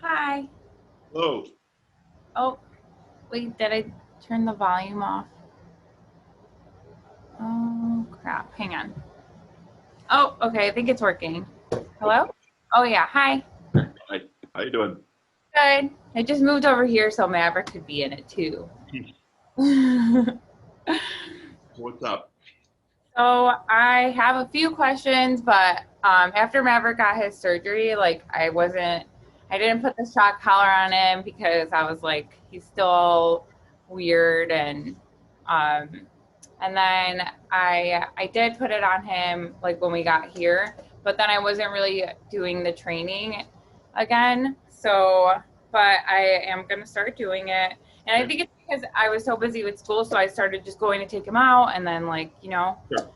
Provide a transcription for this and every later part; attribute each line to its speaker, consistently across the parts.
Speaker 1: Hi.
Speaker 2: Hello.
Speaker 1: Oh, wait, did I turn the volume off? Oh, crap. Hang on. Oh, okay. I think it's working. Hello? Oh, yeah. Hi.
Speaker 2: Hi. How you doing?
Speaker 1: Good. I just moved over here so Maverick could be in it too.
Speaker 2: What's up?
Speaker 1: So I have a few questions, but after Maverick got his surgery, I didn't put the shock collar on him because I was like, he's still weird, um, and then I did put it on him like when we got here, but then I wasn't really doing the training again. So, but I am gonna start doing it, and I think it's because I was so busy with school, so I started just going to take him out, and then
Speaker 2: Sure.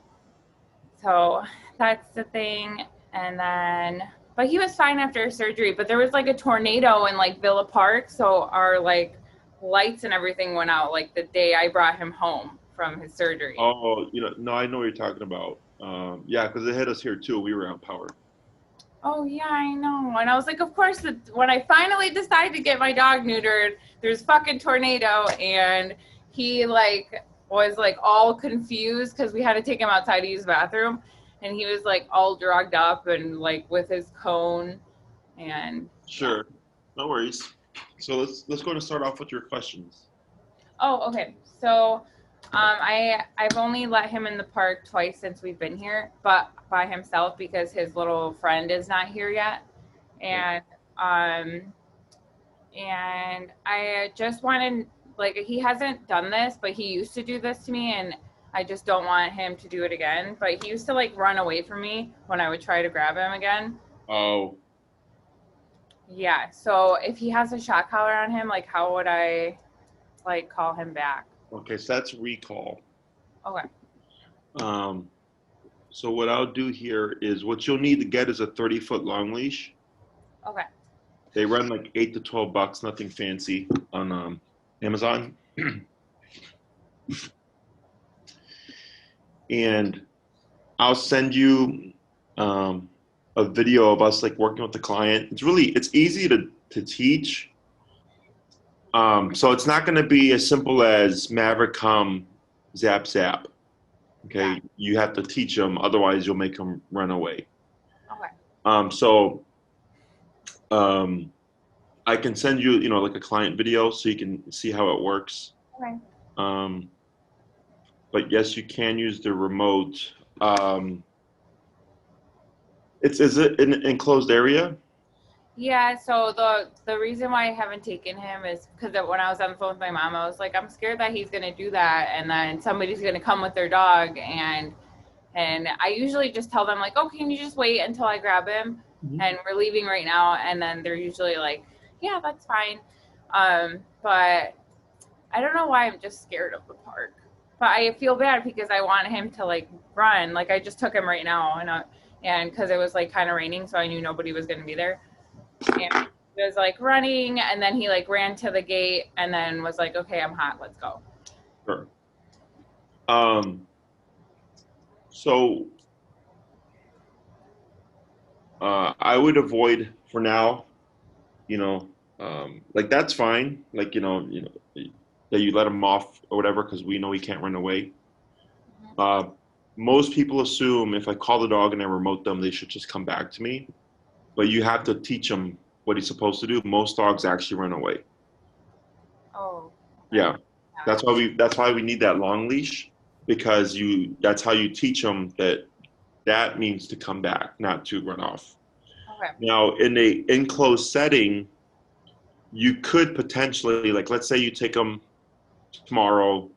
Speaker 1: so that's the thing. And then, but he was fine after his surgery. But there was like a tornado in like Villa Park, so our like lights and everything went out like the day I brought him home from his surgery.
Speaker 2: Oh, no, I know what you're talking about. Yeah, because it hit us here too. We were out power.
Speaker 1: Oh yeah, I know. And I was like, of course, when I finally decided to get my dog neutered, there's fucking tornado, and he like was like all confused because we had to take him outside to use the bathroom, and he was like all drugged up and like with his cone, and yeah.
Speaker 2: Sure. No worries. So let's go and start off with your questions.
Speaker 1: Oh, okay. So, I've only let him in the park twice since we've been here, but by himself because his little friend is not here yet,
Speaker 2: Okay.
Speaker 1: and um and I just wanted, like, he hasn't done this, but he used to do this to me, and I just don't want him to do it again. But he used to like run away from me when I would try to grab him again.
Speaker 2: Oh,
Speaker 1: Yeah. So if he has a shock collar on him, like, how would I like call him back?
Speaker 2: okay. So that's recall.
Speaker 1: Okay.
Speaker 2: Um, so what I'll do here is what you'll need to get is a 30-foot long leash.
Speaker 1: Okay.
Speaker 2: They run like $8 to $12, nothing fancy on Amazon. And I'll send you um, a video of us like working with the client. It's easy to teach. So it's not going to be as simple as Maverick come zap zap.
Speaker 1: Yeah.
Speaker 2: Okay, you have to teach them, otherwise you'll make them run away.
Speaker 1: Okay.
Speaker 2: So um, I can send you, like a client video so you can see how it works.
Speaker 1: Okay.
Speaker 2: Um, but yes, you can use the remote. Um, is it an enclosed area?
Speaker 1: Yeah, so the reason why I haven't taken him is because when I was on the phone with my mom, I was like, I'm scared that he's gonna do that, and then somebody's gonna come with their dog, and I usually just tell them like, oh, can you just wait until I grab him,
Speaker 2: Mhm.
Speaker 1: and we're leaving right now, and then they're usually like, yeah, that's fine, but I don't know why I'm just scared of the park, but I feel bad because I want him to like run, like I just took him right now, and because it was like kind of raining, so I knew nobody was gonna be there. And he was like running, and then he like ran to the gate and then was like, okay, I'm hot, let's go.
Speaker 2: Sure. Um, so I would avoid for now, like that's fine. Like, that you let him off or whatever, because we know he can't run away. Uh, Most people assume if I call the dog and I remote them, they should just come back to me. But you have to teach him what he's supposed to do. Most dogs actually run away.
Speaker 1: Oh, okay.
Speaker 2: Yeah, that's why we need that long leash, because that's how you teach them that means to come back, not to run off.
Speaker 1: Okay.
Speaker 2: Now, in a enclosed setting, you could potentially, like, let's say you take them tomorrow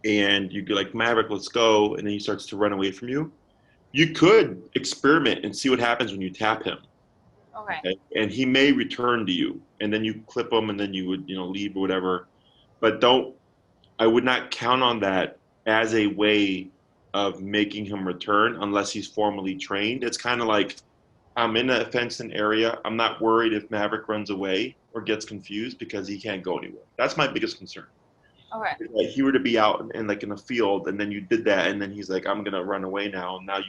Speaker 2: and you go like, Maverick, let's go, and then he starts to run away from you. You could experiment and see what happens when you tap him.
Speaker 1: Okay.
Speaker 2: Okay, and he may return to you, and then you clip him, and then you would, leave or whatever. But I would not count on that as a way of making him return unless he's formally trained. It's kind of like, I'm in a fenced-in area. I'm not worried if Maverick runs away or gets confused because he can't go anywhere. That's my biggest concern.
Speaker 1: Okay.
Speaker 2: If he were to be out in like in a field, and then you did that, and then he's like, I'm gonna run away now. And now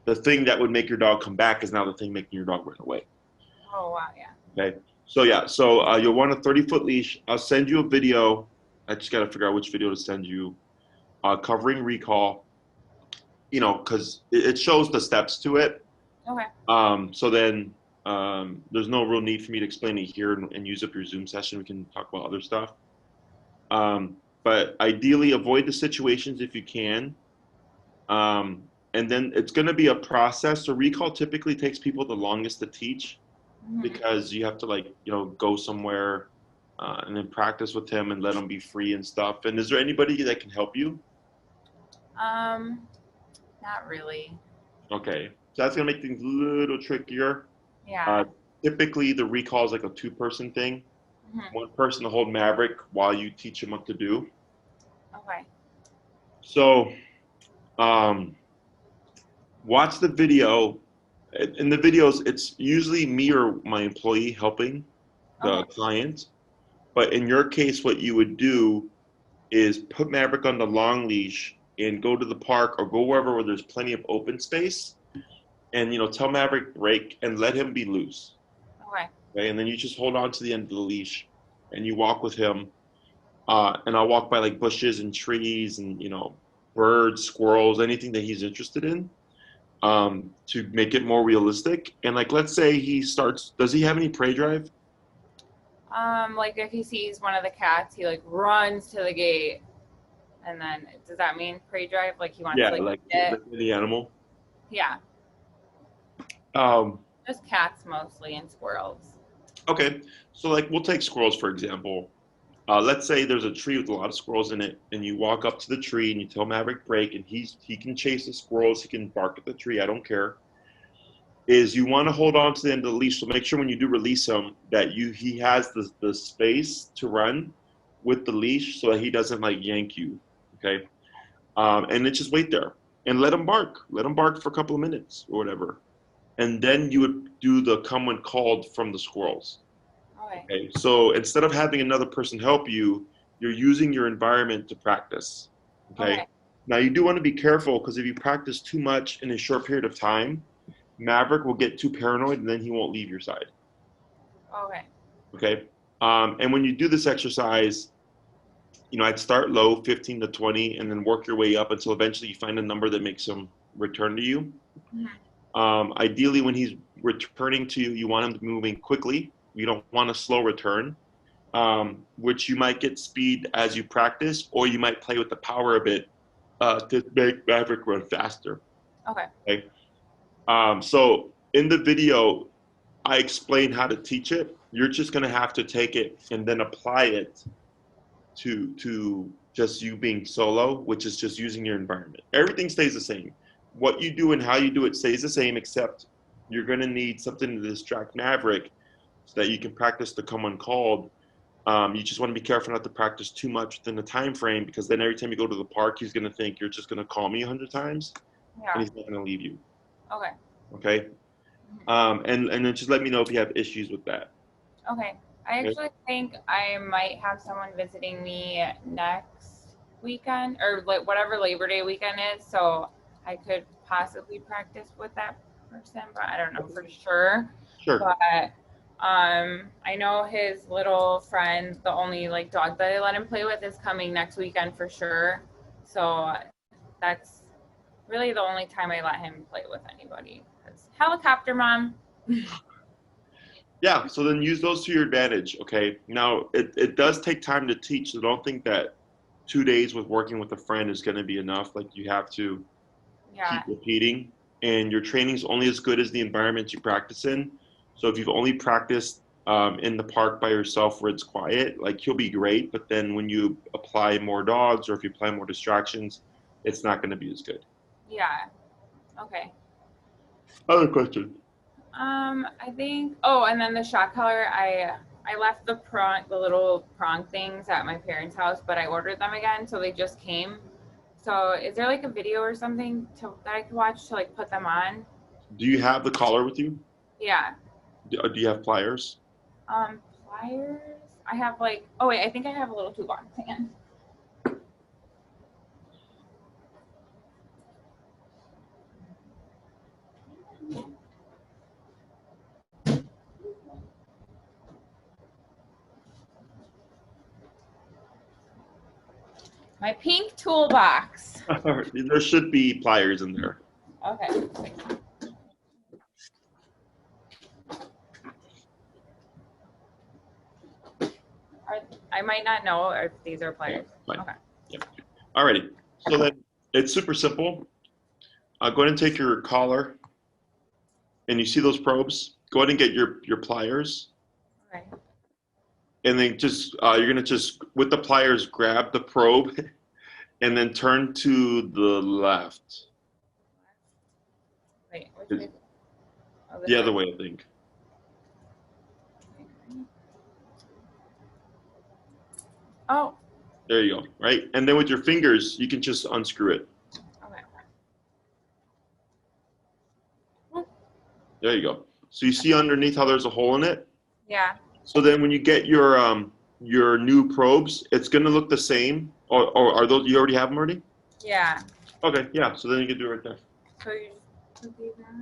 Speaker 2: the thing that would make your dog come back is now the thing making your dog run away.
Speaker 1: Oh wow, yeah.
Speaker 2: Okay. So yeah, so you'll want a 30-foot leash. I'll send you a video. I just got to figure out which video to send you. Covering recall, because it shows the steps to it.
Speaker 1: Okay.
Speaker 2: So then there's no real need for me to explain it here and use up your Zoom session. We can talk about other stuff. But ideally, avoid the situations if you can. And then it's going to be a process. So recall typically takes people the longest to teach
Speaker 1: Hmm.
Speaker 2: because you have to go somewhere and then practice with him and let him be free and stuff. And is there anybody that can help you?
Speaker 1: Um, Not really.
Speaker 2: Okay, so that's gonna make things a little trickier. Uh,
Speaker 1: Yeah.
Speaker 2: Typically, the recall is like a two-person thing.
Speaker 1: Hmm.
Speaker 2: One person to hold Maverick while you teach him what to do.
Speaker 1: Okay.
Speaker 2: So, um, watch the video. In the videos, it's usually me or my employee helping the
Speaker 1: Okay.
Speaker 2: client. But in your case, what you would do is put Maverick on the long leash and go to the park or go wherever where there's plenty of open space, and tell Maverick break and let him be loose.
Speaker 1: Okay.
Speaker 2: Okay, and then you just hold on to the end of the leash and you walk with him. And I'll walk by like bushes and trees and birds, squirrels, anything that he's interested in, to make it more realistic. And like, let's say he starts. Does he have any prey drive?
Speaker 1: Like if he sees one of the cats, he like runs to the gate, and then does that mean prey drive? Like he wants
Speaker 2: Yeah,
Speaker 1: to like
Speaker 2: like
Speaker 1: eat it?
Speaker 2: any animal.
Speaker 1: Yeah,
Speaker 2: Um,
Speaker 1: just cats mostly and squirrels.
Speaker 2: okay, so like we'll take squirrels for example. Let's say there's a tree with a lot of squirrels in it, and you walk up to the tree and you tell Maverick break, and he can chase the squirrels, he can bark at the tree. I don't care. Is you want to hold on to the end of the leash. So make sure when you do release him that he has the space to run with the leash so that he doesn't like yank you. Okay. And then just wait there and let him bark. Let him bark for a couple of minutes or whatever. And then you would do the come when called from the squirrels.
Speaker 1: Okay.
Speaker 2: Okay. So instead of having another person help you, you're using your environment to practice. Okay.
Speaker 1: Okay.
Speaker 2: Now you do want to be careful because if you practice too much in a short period of time, Maverick will get too paranoid and then he won't leave your side.
Speaker 1: Okay.
Speaker 2: Okay. And when you do this exercise, I'd start low, 15 to 20, and then work your way up until eventually you find a number that makes him return to you.
Speaker 1: Hmm.
Speaker 2: Ideally, when he's returning to you, you want him to be moving quickly. You don't want a slow return, which you might get speed as you practice, or you might play with the power a bit to make Maverick run faster.
Speaker 1: Okay.
Speaker 2: Okay. So in the video, I explain how to teach it. You're just going to have to take it and then apply it to just you being solo, which is just using your environment. Everything stays the same. What you do and how you do it stays the same, except you're going to need something to distract Maverick so that you can practice the come uncalled. You just want to be careful not to practice too much within the time frame because then every time you go to the park, he's going to think you're just going to call me 100 times and
Speaker 1: Yeah.
Speaker 2: he's not going to leave you.
Speaker 1: Okay.
Speaker 2: Okay.
Speaker 1: Mhm.
Speaker 2: And then just let me know if you have issues with that.
Speaker 1: Okay. I
Speaker 2: Okay.
Speaker 1: actually think I might have someone visiting me next weekend or like whatever Labor Day weekend is, so I could possibly practice with that person, but I don't know for sure.
Speaker 2: Sure.
Speaker 1: But I know his little friend, the only like dog that I let him play with, is coming next weekend for sure. So that's really the only time I let him play with anybody. 'Cause helicopter mom.
Speaker 2: Yeah, so then use those to your advantage. Okay. Now, it does take time to teach, so don't think that 2 days with working with a friend is going to be enough. Like, you have to keep
Speaker 1: Yeah.
Speaker 2: repeating, and your training is only as good as the environment you practice in. So, if you've only practiced in the park by yourself where it's quiet, like, you'll be great. But then when you apply more dogs or if you apply more distractions, it's not going to be as good.
Speaker 1: Yeah. Okay.
Speaker 2: Other question.
Speaker 1: I think. Oh, and then the shot collar. I left the little prong things at my parents' house, but I ordered them again, so they just came. So is there like a video or something that I could watch to like put them on?
Speaker 2: Do you have the collar with you?
Speaker 1: Yeah.
Speaker 2: Do you have pliers?
Speaker 1: Pliers. I have like. Oh wait, I think I have a little toolbox. Hang on. My pink toolbox.
Speaker 2: There should be pliers in there.
Speaker 1: Okay. I might not know if these are pliers.
Speaker 2: Fine.
Speaker 1: Okay.
Speaker 2: Yep. Alrighty. So then it's super simple. Go ahead and take your collar, and you see those probes. Go ahead and get your pliers,
Speaker 1: Okay.
Speaker 2: and then just you're gonna just with the pliers grab the probe, and then turn to the left.
Speaker 1: Wait, which way? Oh, this
Speaker 2: The other
Speaker 1: way.
Speaker 2: way, I think.
Speaker 1: Oh.
Speaker 2: There you go. Right, and then with your fingers, you can just unscrew it.
Speaker 1: Okay.
Speaker 2: There you go. So you see underneath how there's a hole in it?
Speaker 1: Yeah.
Speaker 2: So then when you get your new probes, it's gonna look the same. Or are those, you already have them already?
Speaker 1: Yeah.
Speaker 2: Okay, yeah. So then you can do it right there.
Speaker 1: So you just do that.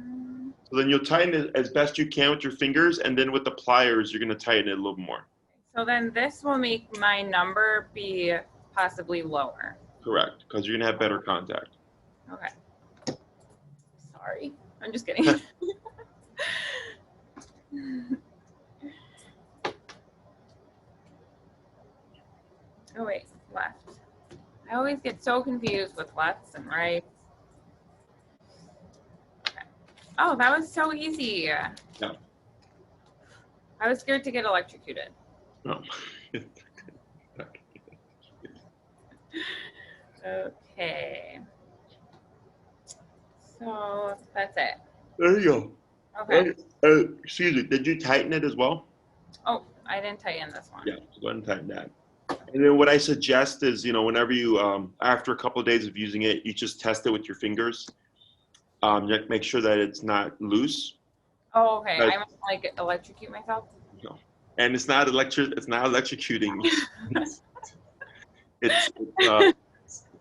Speaker 2: So then you'll tighten it as best you can with your fingers, and then with the pliers, you're gonna tighten it a little more.
Speaker 1: So then this will make my number be possibly lower.
Speaker 2: Correct, because you're gonna have better contact.
Speaker 1: Okay. Sorry. I'm just kidding. Oh wait, left. I always get so confused with lefts and rights. Okay. Oh, that was so easy.
Speaker 2: Yeah.
Speaker 1: I was scared to get electrocuted.
Speaker 2: No.
Speaker 1: Okay. So that's it.
Speaker 2: There you go.
Speaker 1: Okay.
Speaker 2: Excuse me. Did you tighten it as well?
Speaker 1: Oh, I didn't tighten this one.
Speaker 2: Yeah. So go ahead and tighten that. And then what I suggest is, whenever you, after a couple of days of using it, you just test it with your fingers. Make sure that it's not loose.
Speaker 1: Oh, okay.
Speaker 2: But,
Speaker 1: I must like electrocute myself.
Speaker 2: No. And it's not electrocuting. it's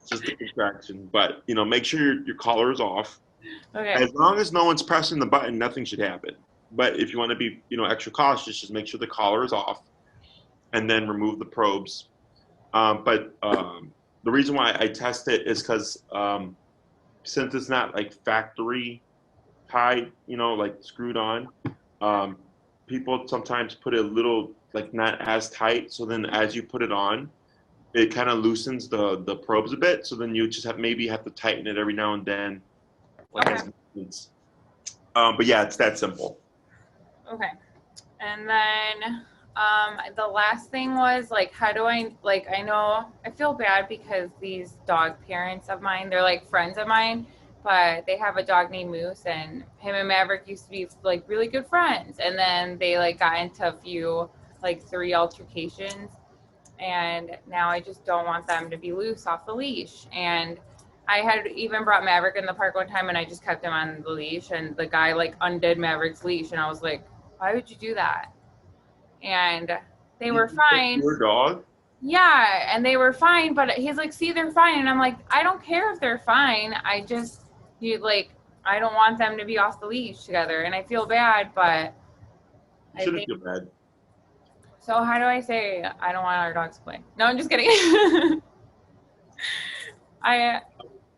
Speaker 2: just a contraction. But make sure your collar is off.
Speaker 1: Okay.
Speaker 2: As long as no one's pressing the button, nothing should happen. But if you want to be extra cautious, just make sure the collar is off, and then remove the probes. But the reason why I test it is because since it's not like factory tied, like screwed on, people sometimes put it a little like not as tight. So then as you put it on, it kind of loosens the probes a bit. So then you just maybe have to tighten it every now and then. Like
Speaker 1: Okay.
Speaker 2: But yeah, it's that simple.
Speaker 1: Okay. And then the last thing was like, how do I know I feel bad because these dog parents of mine, they're like friends of mine, but they have a dog named Moose, and him and Maverick used to be like really good friends, and then they like got into a few, like 3 altercations, and now I just don't want them to be loose off the leash. And I had even brought Maverick in the park one time, and I just kept him on the leash, and the guy like undid Maverick's leash, and I was like, why would you do that? And they were fine.
Speaker 2: Your dog?
Speaker 1: Yeah, and they were fine, but he's like, see, they're fine. And I'm like, I don't care if they're fine. I don't want them to be off the leash together. And I feel bad, but
Speaker 2: You shouldn't feel bad.
Speaker 1: So how do I say I don't want our dogs to play? No, I'm just kidding.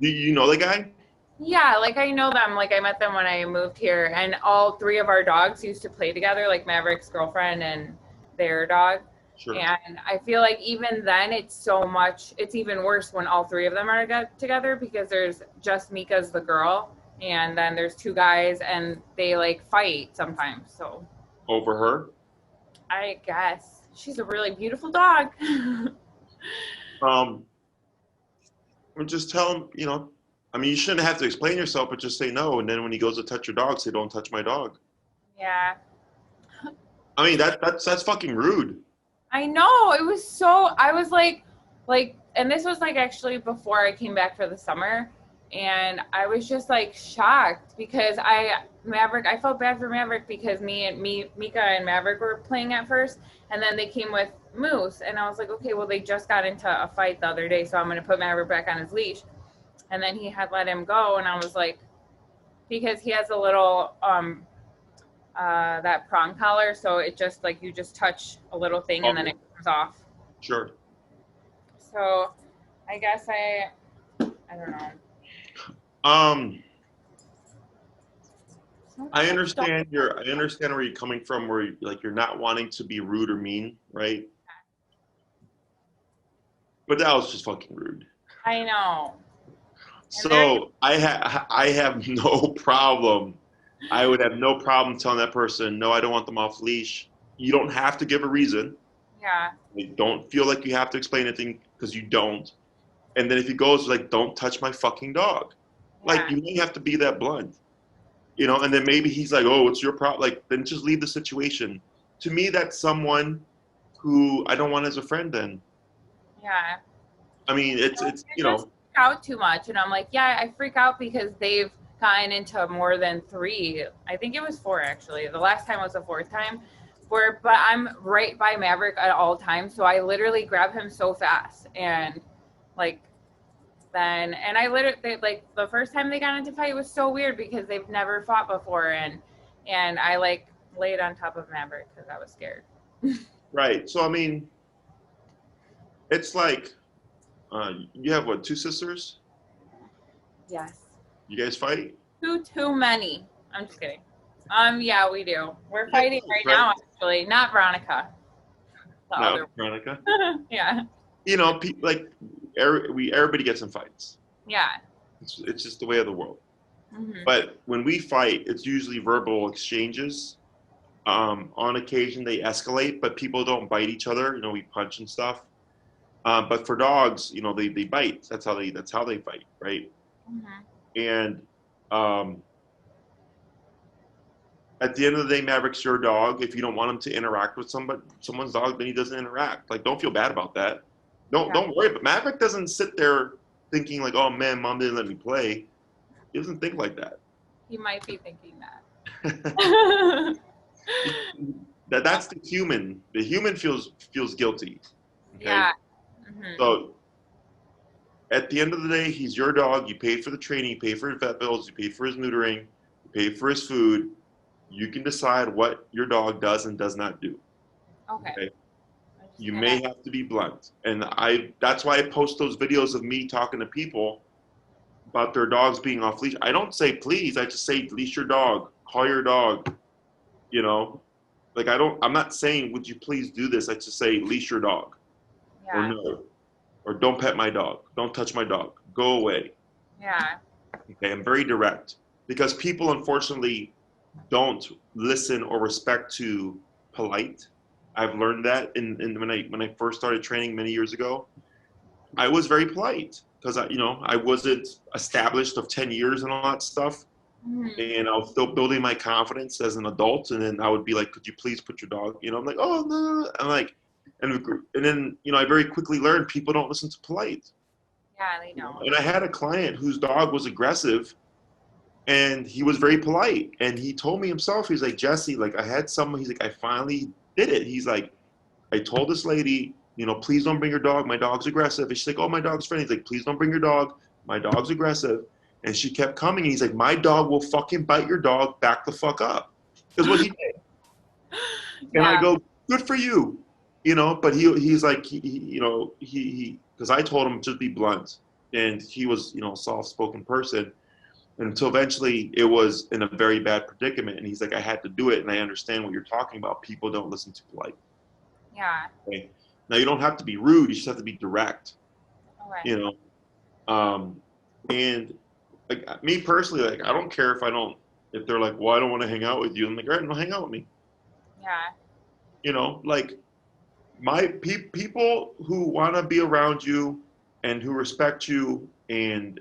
Speaker 2: Do you know the guy?
Speaker 1: Yeah, like I know them. Like I met them when I moved here, and all 3 of our dogs used to play together, like Maverick's girlfriend and their dog.
Speaker 2: Sure.
Speaker 1: And I feel like even then it's even worse when all 3 of them are together, because there's just Mika's the girl, and then there's 2 guys, and they like fight sometimes. So
Speaker 2: over her?
Speaker 1: I guess she's a really beautiful dog.
Speaker 2: Just tell him, you shouldn't have to explain yourself, but just say no. And then when he goes to touch your dog, say, don't touch my dog.
Speaker 1: Yeah.
Speaker 2: I mean, that's fucking rude.
Speaker 1: I know. It was so, I was like, and this was like actually before I came back for the summer. And I was just like shocked because I felt bad for Maverick because Mika and Maverick were playing at first. And then they came with Moose. And I was like, okay, well, they just got into a fight the other day, so I'm going to put Maverick back on his leash. And then he had let him go. And I was like, because he has a little, that prong collar. So it just like, you just touch a little thing and then it comes off.
Speaker 2: Sure.
Speaker 1: So I guess I don't know.
Speaker 2: I understand where you're coming from, where like you're not wanting to be rude or mean, right? But that was just fucking rude.
Speaker 1: I know. And they're
Speaker 2: So I have no problem. I would have no problem telling that person, no, I don't want them off leash. You don't have to give a reason.
Speaker 1: yeah,
Speaker 2: You don't feel like you have to explain anything because you don't. And then if he goes like, don't touch my fucking dog. Like
Speaker 1: yeah,
Speaker 2: you may have to be that blunt, you know, and then maybe he's like, oh, it's your problem. Like then just leave the situation. To me, that's someone who I don't want as a friend then.
Speaker 1: yeah.
Speaker 2: I mean, it's
Speaker 1: They
Speaker 2: you
Speaker 1: just
Speaker 2: know,
Speaker 1: freak out too much, and I'm like, yeah, I freak out because they've gotten into more than 3. I think it was 4 actually. The last time was the 4th time. But I'm right by Maverick at all times, so I literally grab him so fast, and like and I literally like the first time they got into fight was so weird because they've never fought before, and I like laid on top of Maverick because I was scared.
Speaker 2: right. So I mean, it's like you have what, two sisters?
Speaker 1: Yes.
Speaker 2: You guys fight?
Speaker 1: Too many. I'm just kidding. Yeah, we do. We're
Speaker 2: Yeah,
Speaker 1: fighting right
Speaker 2: right.
Speaker 1: now, actually. Not Veronica. The
Speaker 2: No,
Speaker 1: other
Speaker 2: Veronica.
Speaker 1: one. Yeah.
Speaker 2: You know, like everybody gets in fights.
Speaker 1: Yeah.
Speaker 2: It's just the way of the world.
Speaker 1: Hmm.
Speaker 2: But when we fight, it's usually verbal exchanges. On occasion, they escalate, but people don't bite each other. You know, we punch and stuff. But for dogs, you know, they bite. That's how they fight, right?
Speaker 1: Hmm.
Speaker 2: And um, at the end of the day, Maverick's your dog. If you don't want him to interact with someone's dog, then he doesn't interact. Like, don't feel bad about that.
Speaker 1: Yeah.
Speaker 2: Don't worry. But Maverick doesn't sit there thinking like, oh man, mom didn't let me play. He doesn't think like that.
Speaker 1: He might be thinking that.
Speaker 2: That's the human. The human feels guilty. Okay.
Speaker 1: Yeah. Hmm.
Speaker 2: So at the end of the day, he's your dog. You paid for the training, you pay for his vet bills, you pay for his neutering, you pay for his food. You can decide what your dog does and does not do.
Speaker 1: Okay.
Speaker 2: Okay.
Speaker 1: I'm just
Speaker 2: You
Speaker 1: gonna.
Speaker 2: may have to be blunt. And that's why I post those videos of me talking to people about their dogs being off leash. I don't say please, I just say leash your dog, call your dog, you know. Like I'm not saying would you please do this. I just say leash your dog or
Speaker 1: Yeah.
Speaker 2: no. Or don't pet my dog. Don't touch my dog. Go away.
Speaker 1: Yeah.
Speaker 2: Okay, I'm very direct because people unfortunately don't listen or respect to polite. I've learned that in when I first started training many years ago. I was very polite because I wasn't established of 10 years and all that stuff,
Speaker 1: Hmm.
Speaker 2: and I was still building my confidence as an adult. And then I would be like, "Could you please put your dog?" You know, I'm like, "Oh no, no, no." I'm like, and then I very quickly learned people don't listen to polite.
Speaker 1: Yeah, they
Speaker 2: You know?
Speaker 1: don't.
Speaker 2: And I had a client whose dog was aggressive, and he was very polite. And he told me himself, he's like, Jesse, like I had someone. He's like, I finally did it. He's like, I told this lady, please don't bring your dog. My dog's aggressive. And she's like, oh, my dog's friendly. He's like, please don't bring your dog. My dog's aggressive. And she kept coming. And he's like, my dog will fucking bite your dog. Back the fuck up. Because what he did. And I
Speaker 1: Yeah.
Speaker 2: go, good for you. But he's like, he because I told him just be blunt. And he was, a soft spoken person. And until eventually it was in a very bad predicament. And he's like, I had to do it. And I understand what you're talking about. People don't listen to polite.
Speaker 1: Yeah.
Speaker 2: Okay? Now you don't have to be rude. You just have to be direct.
Speaker 1: Okay.
Speaker 2: You know, and like me personally, like I don't care if they're like, well, I don't want to hang out with you. I'm like, all right, no, hang out with me.
Speaker 1: Yeah.
Speaker 2: Like people who want to be around you and who respect you and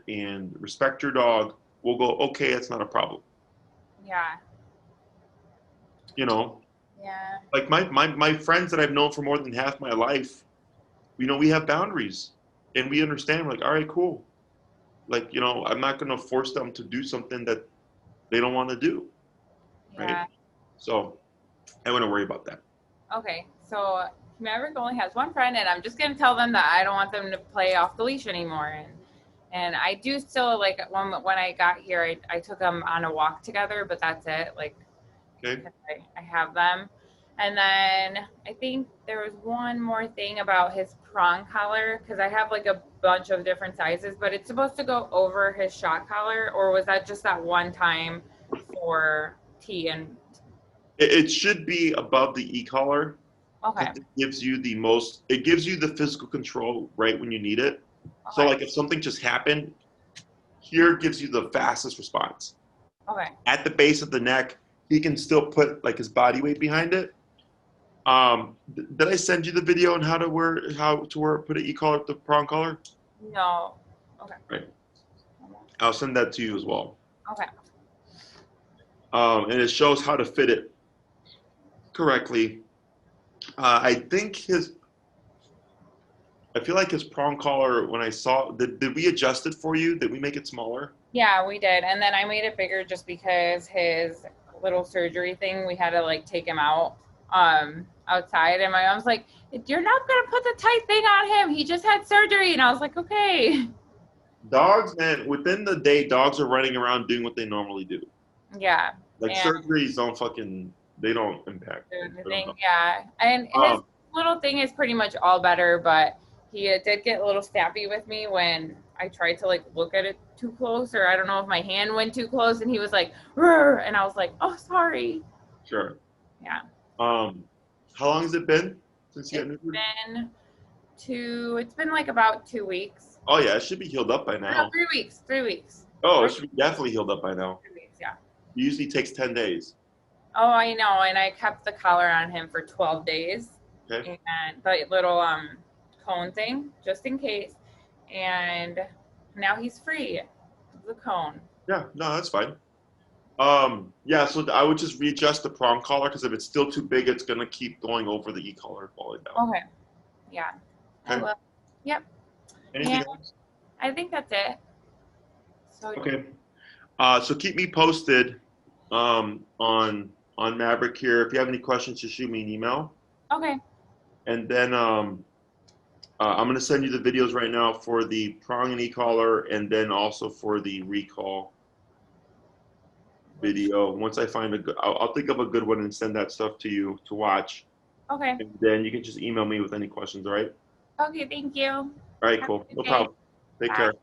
Speaker 2: respect your dog will go, okay, that's not a problem.
Speaker 1: Yeah.
Speaker 2: You know,
Speaker 1: Yeah.
Speaker 2: like my friends that I've known for more than half my life, we have boundaries and we understand. Like, all right, cool. Like, I'm not going to force them to do something that they don't want to do, right?
Speaker 1: Yeah.
Speaker 2: So I wouldn't worry about that.
Speaker 1: Okay. So Maverick only has one friend, and I'm just gonna tell them that I don't want them to play off the leash anymore. And I do still like when I got here, I took them on a walk together, but that's it. Like
Speaker 2: Okay.
Speaker 1: I have them. And then I think there was one more thing about his prong collar, because I have like a bunch of different sizes, but it's supposed to go over his shock collar, or was that just that one time for T and
Speaker 2: It should be above the e-collar
Speaker 1: okay.
Speaker 2: because it gives you the most, it gives you the physical control right when you need it. So
Speaker 1: Okay.
Speaker 2: like if something just happened, here gives you the fastest response.
Speaker 1: Okay.
Speaker 2: At the base of the neck, he can still put like his body weight behind it. Did I send you the video on how to wear put an e-collar with the prong collar?
Speaker 1: No. Okay.
Speaker 2: Right. I'll send that to you as well.
Speaker 1: Okay.
Speaker 2: And it shows how to fit it correctly. I feel like his prong collar, when I saw, did we adjust it for you? Did we make it smaller?
Speaker 1: Yeah, we did. And then I made it bigger just because his little surgery thing, we had to like take him out outside. And my mom's like, you're not going to put the tight thing on him. He just had surgery. And I was like, okay.
Speaker 2: Dogs, man, within the day, dogs are running around doing what they normally do.
Speaker 1: Yeah.
Speaker 2: Like
Speaker 1: And
Speaker 2: surgeries they don't impact.
Speaker 1: the thing, yeah. And his little thing is pretty much all better, but he did get a little snappy with me when I tried to like look at it too close, or I don't know if my hand went too close, and he was like, "Rrr," and I was like, "Oh, sorry."
Speaker 2: Sure.
Speaker 1: Yeah.
Speaker 2: How long has it been since you got
Speaker 1: It's
Speaker 2: neutered?
Speaker 1: it's been like about 2 weeks.
Speaker 2: Oh yeah, it should be healed up by
Speaker 1: No,
Speaker 2: now.
Speaker 1: 3 weeks. 3 weeks.
Speaker 2: Oh, it should be definitely healed up by now.
Speaker 1: 3 weeks, yeah.
Speaker 2: It usually takes 10 days.
Speaker 1: Oh, I know, and I kept the collar on him for 12 days,
Speaker 2: Okay.
Speaker 1: and the little cone thing, just in case. And now he's free of the cone.
Speaker 2: Yeah, no, that's fine. Yeah, so I would just readjust the prong collar because if it's still too big, it's gonna keep going over the e-collar and falling down.
Speaker 1: Okay. Yeah. I
Speaker 2: Okay.
Speaker 1: will. Yep.
Speaker 2: Anything
Speaker 1: And
Speaker 2: else?
Speaker 1: I think that's it. So
Speaker 2: Okay. So keep me posted on Maverick here. If you have any questions, just shoot me an email.
Speaker 1: okay.
Speaker 2: And then I'm going to send you the videos right now for the prong and e-collar and then also for the recall video. Once I find I'll think of a good one and send that stuff to you to watch.
Speaker 1: Okay.
Speaker 2: And then you can just email me with any questions, all right?
Speaker 1: Okay, thank you.
Speaker 2: All right,
Speaker 1: Have
Speaker 2: cool.
Speaker 1: a good
Speaker 2: No
Speaker 1: day.
Speaker 2: problem. Take
Speaker 1: Bye.
Speaker 2: care.